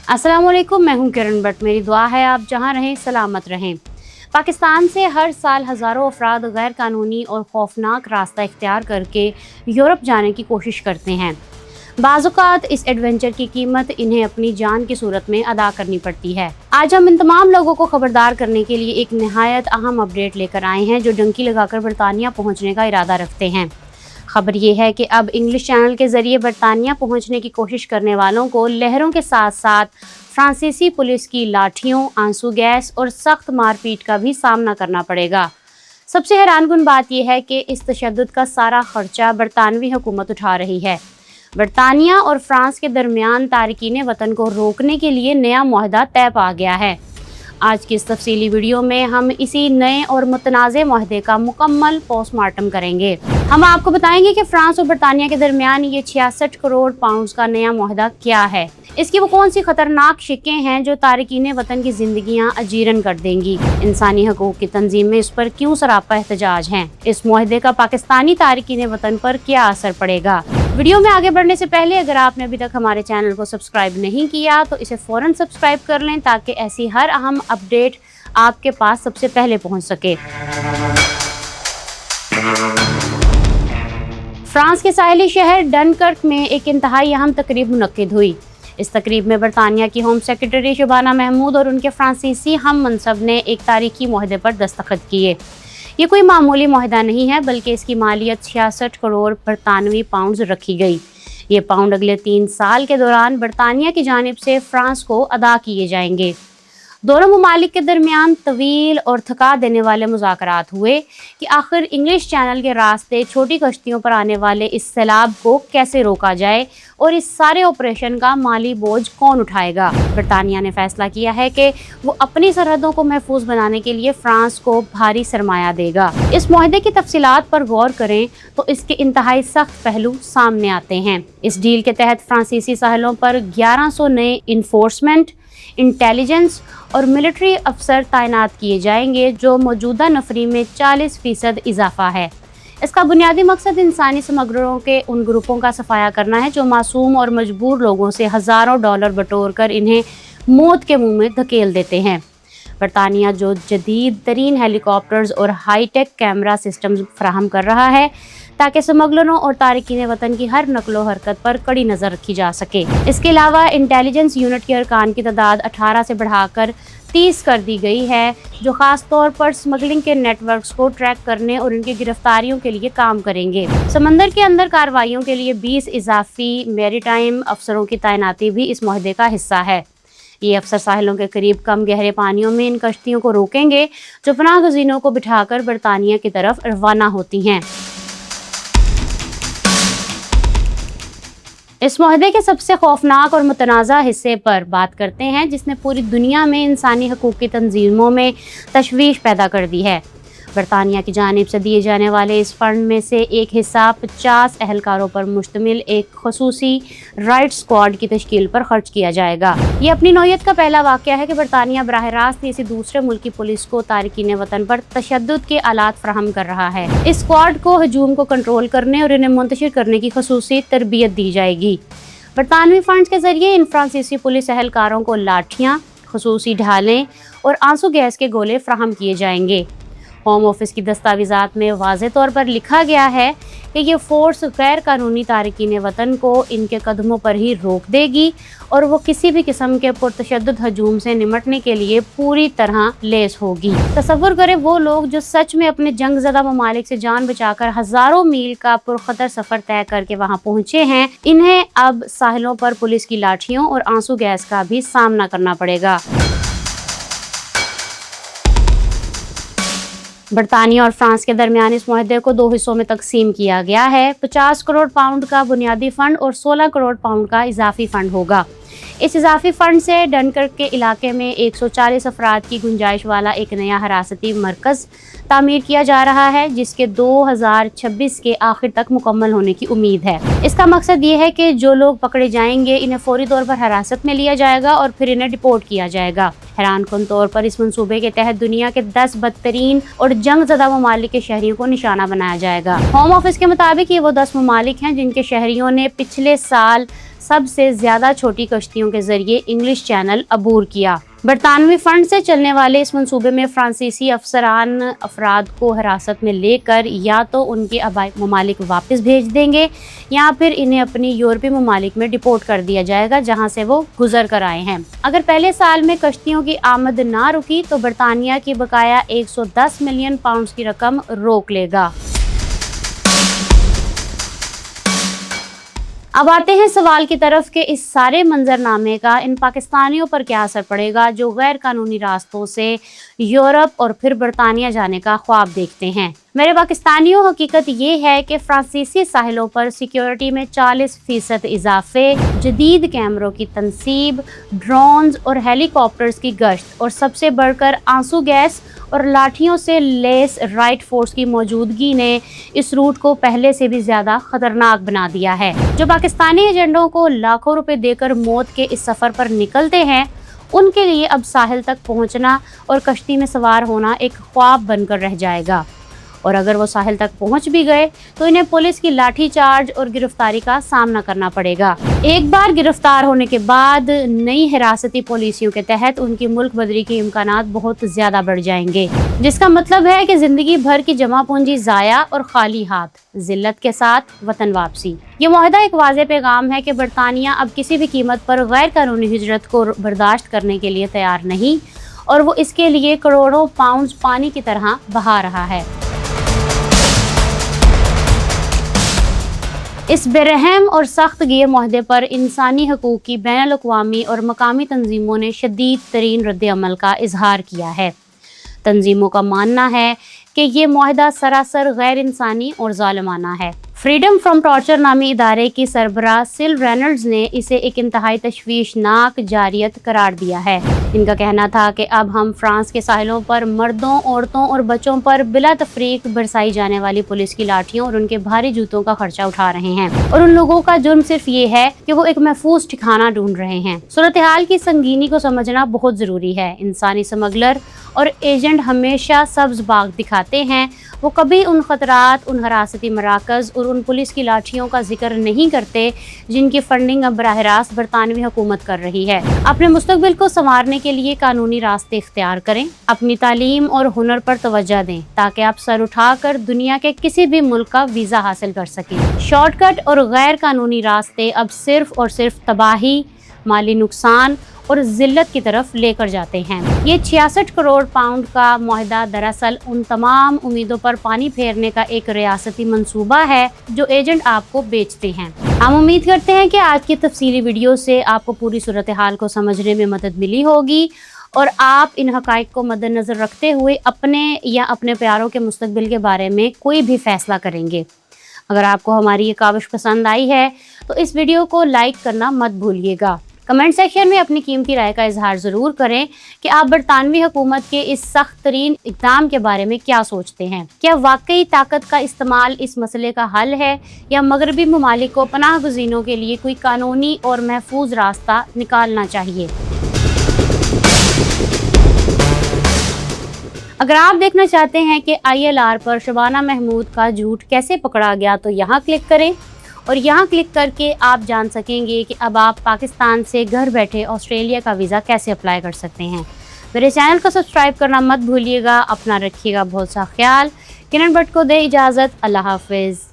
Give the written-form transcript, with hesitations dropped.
अस्सलाम वालेकुम, मैं हूं किरण बट। मेरी दुआ है आप जहां रहें सलामत रहें। पाकिस्तान से हर साल हज़ारों अफराद गैर कानूनी और खौफनाक रास्ता इख्तियार करके यूरोप जाने की कोशिश करते हैं। बाज़-औक़ात इस एडवेंचर की कीमत इन्हें अपनी जान की सूरत में अदा करनी पड़ती है। आज हम इन तमाम लोगों को खबरदार करने के लिए एक नहायत अहम अपडेट लेकर आए हैं जो डंकी लगाकर बरतानिया पहुंचने का इरादा रखते हैं। खबर ये है कि अब इंग्लिश चैनल के ज़रिए बरतानिया पहुंचने की कोशिश करने वालों को लहरों के साथ साथ फ्रांसीसी पुलिस की लाठियों, आंसू गैस और सख्त मारपीट का भी सामना करना पड़ेगा। सबसे हैरानकुन बात यह है कि इस तशद्दुद का सारा खर्चा बरतानवी हुकूमत उठा रही है। बरतानिया और फ्रांस के दरमियान तारकीन वतन को रोकने के लिए नया मुआहदा तय पा गया है। आज की इस तफसीली वीडियो में हम इसी नए और मुतनाज़े मुआहदे का मुकम्मल पोस्टमार्टम करेंगे। हम आपको बताएंगे कि फ्रांस और बरतानिया के दरमियान ये 66 करोड़ पाउंड का नया मुआहदा क्या है, इसकी वो कौन सी खतरनाक शिकें हैं जो तारकीन वतन की जिंदगियां अजीरन कर देंगी, इंसानी हकूक की तंजीम में इस पर क्यों सरापा एहतजाज हैं, इस मुआहदे का पाकिस्तानी तारकीन वतन पर क्या असर पड़ेगा। वीडियो में आगे बढ़ने से पहले अगर आपने अभी तक हमारे चैनल को सब्सक्राइब नहीं किया तो इसे फ़ौरन सब्सक्राइब कर लें ताकि ऐसी हर अहम अपडेट आपके पास सबसे पहले पहुंच सके। फ्रांस के साहिली शहर डनकर्क में एक इंतहाई अहम तकरीब मुनक्किद हुई। इस तकरीब में बरतानिया की होम सेक्रेटरी शबाना महमूद और उनके फ्रांसीसी हम मनसब ने एक तारीखी मुआहदे पर दस्तखत किए। ये कोई मामूली मुआहदा नहीं है बल्कि इसकी मालियत 66 करोड़ बरतानवी पाउंड रखी गई। ये पाउंड अगले 3 साल के दौरान बरतानिया की जानिब से फ्रांस को अदा किए जाएंगे। दोनों ममालिक के दरमियान तवील और थका देने वाले मुज़ाकरात हुए कि आखिर इंग्लिश चैनल के रास्ते छोटी कश्तियों पर आने वाले इस सैलाब को कैसे रोका जाए और इस सारे ऑपरेशन का माली बोझ कौन उठाएगा। बरतानिया ने फैसला किया है कि वो अपनी सरहदों को महफूज बनाने के लिए फ्रांस को भारी सरमाया देगा। इस मुआहदे की तफसीलात पर गौर करें तो इसके इंतहाई सख्त पहलू सामने आते हैं। इस डील के तहत फ्रांसीसी साहलों पर 1100 नए इन्फोर्समेंट, इंटेलिजेंस और मिलिट्री अफसर तैनात किए जाएंगे जो मौजूदा नफरी में 40% इजाफा है। इसका बुनियादी मकसद इंसानी स्मगलरों के उन ग्रुपों का सफाया करना है जो मासूम और मजबूर लोगों से हज़ारों डॉलर बटोर कर इन्हें मौत के मुंह में धकेल देते हैं। बरतानिया जो जदीद तरीन हेलीकॉप्टर्स और हाईटेक कैमरा सिस्टम्स फराहम कर रहा है ताकि स्मगलरों और तारकीन वतन की हर नकलो हरकत पर कड़ी नज़र रखी जा सके। इसके अलावा इंटेलिजेंस यूनिट के अरकान की तादाद 18 से बढ़ाकर 30 कर दी गई है जो ख़ास तौर पर स्मगलिंग के नेटवर्क्स को ट्रैक करने और इनकी गिरफ्तारियों के लिए काम करेंगे। समंदर के अंदर कार्रवाइयों के लिए 20 इजाफी मैरीटाइम अफसरों की तैनाती भी इस मुआहदे का हिस्सा है। ये अफसर साहिलों के करीब कम गहरे पानियों में इन कश्तियों को रोकेंगे जो पनाह गज़ीनों को बिठाकर बरतानिया की तरफ रवाना होती हैं। इस मुआहदे के सबसे खौफनाक और मुतनाज़ा हिस्से पर बात करते हैं जिसने पूरी दुनिया में इंसानी हकूक़ की तंजीमों में तशवीश पैदा कर दी है। बरतानिया की जानिब से दिए जाने वाले इस फंड में से एक हिस्सा 50 एहलकारों पर मुश्तमिल एक खसूसी राइट स्क्वाड की तश्कील पर खर्च किया जाएगा। ये अपनी नौयत का पहला वाक़या है कि बरतानिया बराह रास्त किसी दूसरे मुल्क की पुलिस को तारकीन वतन पर तशद्दुद के आलात फराहम कर रहा है। इस स्क्वाड को हजूम को कंट्रोल करने और इन्हें मुंतशिर करने की खसूसी तरबियत दी जाएगी। बरतानवी फंड के जरिए इन फ्रांसीसी पुलिस एहलकारों को लाठियाँ, खसूसी ढालें और आंसू गैस के गोले फराहम किए जाएंगे। होम ऑफिस की दस्तावेज़ात में वाज़ेह तौर पर लिखा गया है कि ये फ़ोर्स गैर कानूनी तारकीन वतन को इनके कदमों पर ही रोक देगी और वो किसी भी किस्म के पुरतशद्दुद हजूम से निमटने के लिए पूरी तरह लेस होगी। तसव्वुर करें वो लोग जो सच में अपने जंगज़दा ममालिक से जान बचाकर हज़ारों मील का पुरखतर सफ़र तय करके वहाँ पहुँचे हैं, इन्हें अब साहिलों पर पुलिस की लाठियों और आंसू गैस का भी सामना करना पड़ेगा। बरतानिया और फ्रांस के दरमियान इस मुआहदे को 2 हिस्सों में तकसीम किया गया है। 50 करोड़ पाउंड का बुनियादी फ़ंड और 16 करोड़ पाउंड का इजाफी फ़ंड होगा। इस इजाफी फ़ंड से डनकर्क के इलाके में 140 अफराद की गुंजाइश वाला एक नया हिरासती मरकज़ तामीर किया जा रहा है जिसके 2026 के आखिर तक मुकम्मल होने की उम्मीद है। इसका मकसद ये है कि जो लोग पकड़े जाएंगे इन्हें फौरी तौर पर हिरासत में लिया जाएगा और फिर इन्हें डिपोर्ट किया जाएगा। हैरानकुन तौर पर इस मंसूबे के तहत दुनिया के 10 बदतरीन और जंगज़दा ममालिक के शहरियों को निशाना बनाया जाएगा। होम ऑफिस के मुताबिक ये वो 10 ममालिक हैं जिनके शहरियों ने पिछले साल سب سے زیادہ چھوٹی کشتیوں کے ذریعے انگلش چینل عبور کیا۔ برطانوی فنڈ سے چلنے والے اس منصوبے میں فرانسیسی افسران افراد کو حراست میں لے کر یا تو ان کے آبائی ممالک واپس بھیج دیں گے یا پھر انہیں اپنی یورپی ممالک میں ڈپورٹ کر دیا جائے گا جہاں سے وہ گزر کر آئے ہیں۔ اگر پہلے سال میں کشتیوں کی آمد نہ رکی تو برطانیہ کی بقایا 110 ملین پاؤنڈز کی رقم روک لے گا۔ اب آتے ہیں سوال کی طرف کہ اس سارے منظرنامے کا ان پاکستانیوں پر کیا اثر پڑے گا جو غیر قانونی راستوں سے یورپ اور پھر برطانیہ جانے کا خواب دیکھتے ہیں۔ میرے پاکستانیوں، حقیقت یہ ہے کہ فرانسیسی ساحلوں پر سیکیورٹی میں 40% اضافے، جدید کیمروں کی تنصیب، ڈرونز اور ہیلی کاپٹرز کی گشت اور سب سے بڑھ کر آنسو گیس اور لاٹھیوں سے لیس رائٹ فورس کی موجودگی نے اس روٹ کو پہلے سے بھی زیادہ خطرناک بنا دیا ہے۔ جو پاکستانی ایجنٹوں کو لاکھوں روپے دے کر موت کے اس سفر پر نکلتے ہیں، ان کے لیے اب ساحل تک پہنچنا اور کشتی میں سوار ہونا ایک خواب بن کر رہ جائے گا، اور اگر وہ ساحل تک پہنچ بھی گئے تو انہیں پولیس کی لاٹھی چارج اور گرفتاری کا سامنا کرنا پڑے گا۔ ایک بار گرفتار ہونے کے بعد نئی حراستی پالیسیوں کے تحت ان کی ملک بدری کے امکانات بہت زیادہ بڑھ جائیں گے، جس کا مطلب ہے کہ زندگی بھر کی جمع پونجی ضائع اور خالی ہاتھ، ذلت کے ساتھ وطن واپسی۔ یہ معاہدہ ایک واضح پیغام ہے کہ برطانیہ اب کسی بھی قیمت پر غیر قانونی ہجرت کو برداشت کرنے کے لیے تیار نہیں، اور وہ اس کے لیے کروڑوں پاؤنڈز پانی کی طرح بہا رہا ہے۔ اس برہم اور سخت گیر معاہدے پر انسانی حقوق کی بین الاقوامی اور مقامی تنظیموں نے شدید ترین رد عمل کا اظہار کیا ہے۔ تنظیموں کا ماننا ہے کہ یہ معاہدہ سراسر غیر انسانی اور ظالمانہ ہے۔ فریڈم فرام ٹارچر نامی ادارے کی سربراہ سل رینلڈز نے اسے ایک انتہائی تشویشناک جارحیت قرار دیا ہے۔ ان کا کہنا تھا کہ اب ہم فرانس کے ساحلوں پر مردوں، عورتوں اور بچوں پر بلا تفریق برسائی جانے والی پولیس کی لاٹھیوں اور ان کے بھاری جوتوں کا خرچہ اٹھا رہے ہیں، اور ان لوگوں کا جرم صرف یہ ہے کہ وہ ایک محفوظ ٹھکانہ ڈھونڈ رہے ہیں۔ صورتحال کی سنگینی کو سمجھنا بہت ضروری ہے۔ انسانی سمگلر اور ایجنٹ ہمیشہ سبز باغ دکھاتے ہیں، وہ کبھی ان خطرات، ان حراستی مراکز اور ان پولیس کی لاٹھیوں کا ذکر نہیں کرتے جن کی فنڈنگ اب براہ راست برطانوی حکومت کر رہی ہے۔ اپنے مستقبل کو سنوارنے کے لیے قانونی راستے اختیار کریں، اپنی تعلیم اور ہنر پر توجہ دیں تاکہ آپ سر اٹھا کر دنیا کے کسی بھی ملک کا ویزا حاصل کر سکیں۔ شارٹ کٹ اور غیر قانونی راستے اب صرف اور صرف تباہی، مالی نقصان اور ذلت کی طرف لے کر جاتے ہیں۔ یہ 66 کروڑ پاؤنڈ کا معاہدہ دراصل ان تمام امیدوں پر پانی پھیرنے کا ایک ریاستی منصوبہ ہے جو ایجنٹ آپ کو بیچتے ہیں۔ ہم امید کرتے ہیں کہ آج کی تفصیلی ویڈیو سے آپ کو پوری صورتحال کو سمجھنے میں مدد ملی ہوگی اور آپ ان حقائق کو مد نظر رکھتے ہوئے اپنے یا اپنے پیاروں کے مستقبل کے بارے میں کوئی بھی فیصلہ کریں گے۔ اگر آپ کو ہماری یہ کاوش پسند آئی ہے تو اس ویڈیو کو لائک کرنا مت بھولیے گا۔ کمنٹ سیکشن میں اپنی قیمتی رائے کا اظہار ضرور کریں کہ آپ برطانوی حکومت کے اس سخت ترین اقدام کے بارے میں کیا سوچتے ہیں۔ کیا واقعی طاقت کا استعمال اس مسئلے کا حل ہے یا مغربی ممالک کو پناہ گزینوں کے لیے کوئی قانونی اور محفوظ راستہ نکالنا چاہیے؟ اگر آپ دیکھنا چاہتے ہیں کہ ILR پر شبانہ محمود کا جھوٹ کیسے پکڑا گیا تو یہاں کلک کریں، اور یہاں کلک کر کے آپ جان سکیں گے کہ اب آپ پاکستان سے گھر بیٹھے آسٹریلیا کا ویزا کیسے اپلائی کر سکتے ہیں۔ میرے چینل کو سبسکرائب کرنا مت بھولیے گا۔ اپنا رکھیے گا بہت سا خیال۔ کنن بٹ کو دے اجازت۔ اللہ حافظ۔